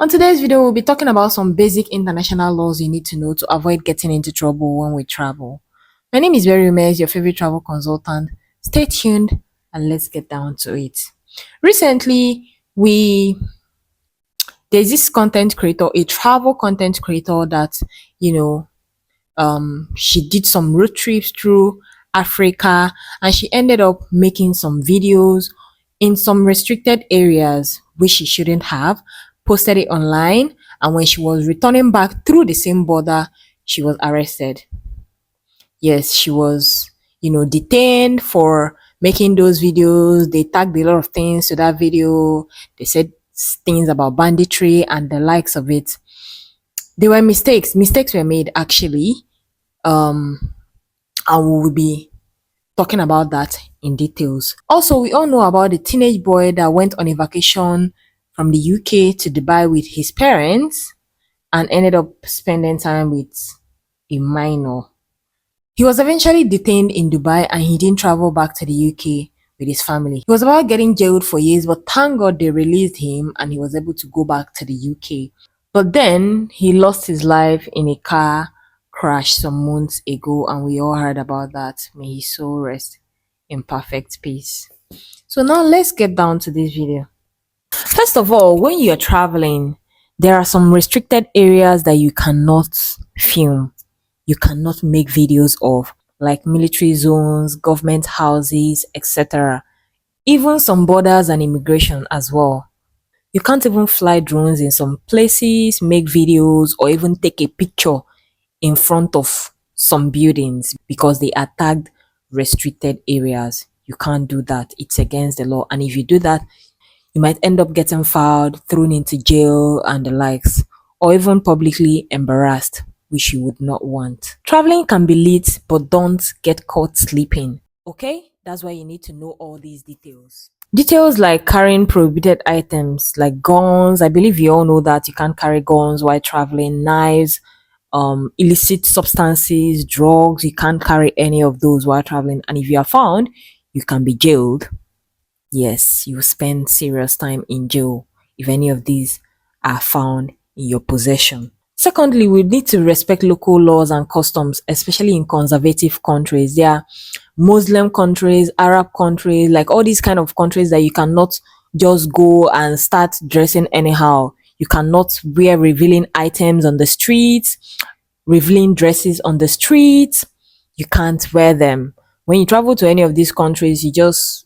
On today's video, we'll be talking about some basic international laws you need to know to avoid getting into trouble when we travel. My name is Very Umez, your favorite travel consultant. Stay tuned and let's get down to it. Recently, there's this content creator, a travel content creator that you know she did some road trips through Africa and she ended up making some videos in some restricted areas which she shouldn't have, posted it online, and when she was returning back through the same border, she was arrested. Yes, she was, detained for making those videos. They tagged a lot of things to that video. They said things about banditry and the likes of it. There were mistakes. Mistakes were made actually. Um, and we will be talking about that in details. Also, we all know about the teenage boy that went on a vacation from the UK to Dubai with his parents and ended up spending time with a minor. He was eventually detained in Dubai and he didn't travel back to the UK with his family. He was about getting jailed for years, but thank God they released him and he was able to go back to the UK. But then he lost his life in a car crash some months ago, and we all heard about that. May his soul rest in perfect peace. So now let's get down to this video. First of all, when you're traveling, there are some restricted areas that you cannot film, you cannot make videos of, like military zones, government houses, etc. Even some borders and immigration as well. You can't even fly drones in some places, make videos, or even take a picture in front of some buildings because they are tagged restricted areas. You can't do that. It's against the law. And if you do that, you might end up getting filed, thrown into jail, and the likes, or even publicly embarrassed, which you would not want. Traveling can be lit, but don't get caught sleeping. Okay? That's why you need to know all these details. Details like carrying prohibited items like guns. I believe you all know that you can't carry guns while traveling, knives, illicit substances, drugs. You can't carry any of those while traveling. And if you are found, you can be jailed. Yes, you spend serious time in jail if any of these are found in your possession. Secondly, we need to respect local laws and customs, especially in conservative countries. There are Muslim countries, Arab countries, like all these kind of countries that you cannot just go and start dressing anyhow. You cannot wear revealing items on the streets, revealing dresses on the streets. You can't wear them. When you travel to any of these countries, you just,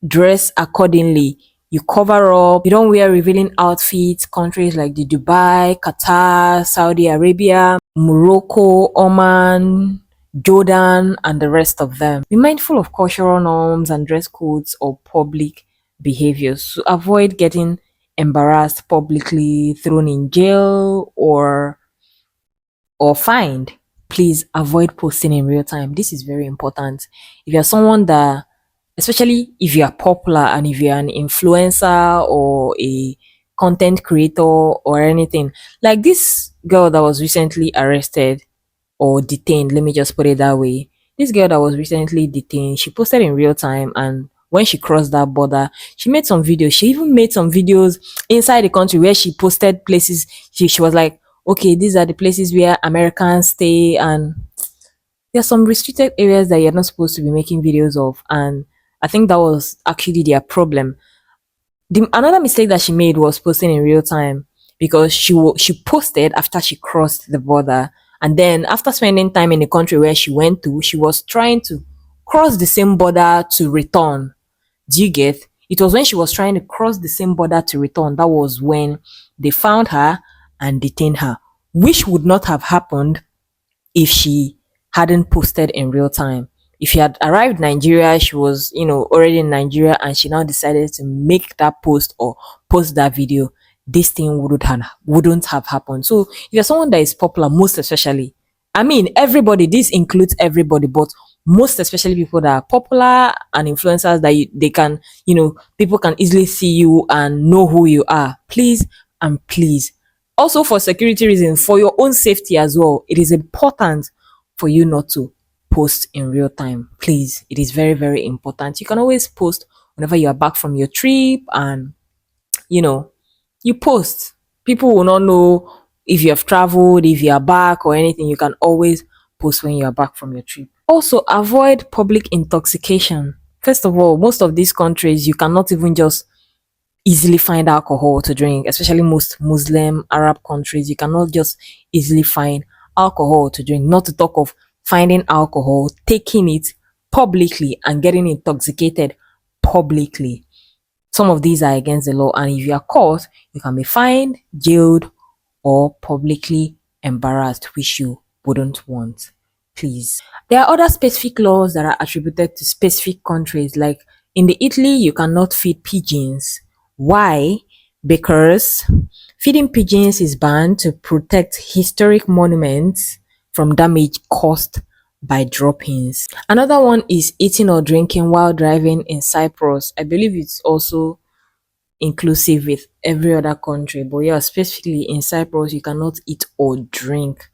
dress accordingly. You cover up, you don't wear revealing outfits. Countries like the Dubai, Qatar, Saudi Arabia, Morocco, Oman, Jordan, and the rest of them. Be mindful of cultural norms and dress codes or public behaviors to avoid getting embarrassed publicly, thrown in jail, or fined. Please avoid posting in real time. This is very important. If you're someone that, especially if you are popular and if you're an influencer or a content creator or anything, like this girl that was recently arrested or detained, let me just put it that way. This girl that was recently detained, she posted in real time, and when she crossed that border, she made some videos. She even made some videos inside the country where she posted places. She was like, okay, these are the places where Americans stay, and there's some restricted areas that you're not supposed to be making videos of. And I think that was actually their problem. Another mistake that she made was posting in real time, because she posted after she crossed the border, and then after spending time in the country where she went to, she was trying to cross the same border to return. Do you get? It was when she was trying to cross the same border to return, that was when they found her and detained her, which would not have happened if she hadn't posted in real time. If she had arrived Nigeria, she was, already in Nigeria, and she now decided to make that post or post that video, this thing wouldn't have happened. So if you're someone that is popular, most especially, I mean everybody, this includes everybody, but most especially people that are popular and influencers that they can, people can easily see you and know who you are. Please and please, also for security reasons, for your own safety as well, it is important for you not to post in real time. Please, it is very, very important. You can always post whenever you are back from your trip, and you post. People will not know if you have traveled, if you are back or anything. You can always post when you are back from your trip. Also, avoid public intoxication. First of all, most of these countries, you cannot even just easily find alcohol to drink, especially most Muslim Arab countries. You cannot just easily find alcohol to drink, not to talk of finding alcohol, taking it publicly, and getting intoxicated publicly. Some of these are against the law, and if you are caught, you can be fined, jailed, or publicly embarrassed, which you wouldn't want. Please. There are other specific laws that are attributed to specific countries, like in the Italy, you cannot feed pigeons. Why? Because feeding pigeons is banned to protect historic monuments from damage caused by droppings. Another one is eating or drinking while driving in Cyprus. I believe it's also inclusive with every other country, but yeah, specifically in Cyprus, you cannot eat or drink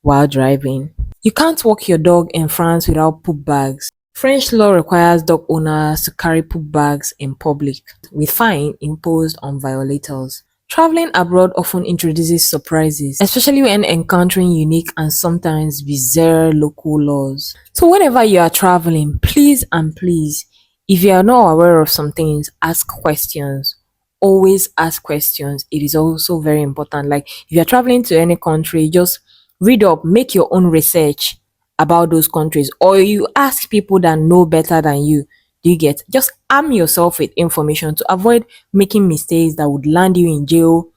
while driving. You can't walk your dog in France without poop bags. French law requires dog owners to carry poop bags in public, with fine imposed on violators. Traveling abroad often introduces surprises, especially when encountering unique and sometimes bizarre local laws. So, whenever you are traveling, please and please, if you are not aware of some things, ask questions. Always ask questions. It is also very important. Like, if you're traveling to any country, just read up, make your own research about those countries, or you ask people that know better than you. Do you get? Just arm yourself with information to avoid making mistakes that would land you in jail,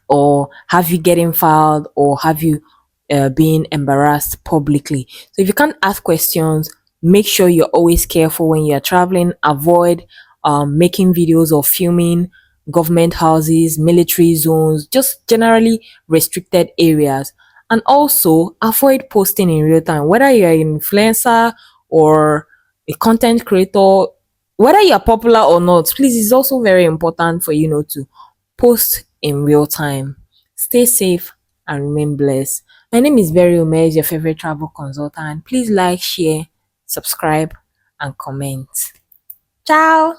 or have you getting filed, or have you being embarrassed publicly. So if you can't ask questions, make sure you're always careful when you're traveling. Avoid making videos or filming government houses, military zones, just generally restricted areas. And also avoid posting in real time, whether you're an influencer or a content creator, whether you're popular or not. Please, it's also very important for to post in real time. Stay safe and remain blessed. My name is Berry Ume, your favorite travel consultant. Please like, share, subscribe, and comment. Ciao.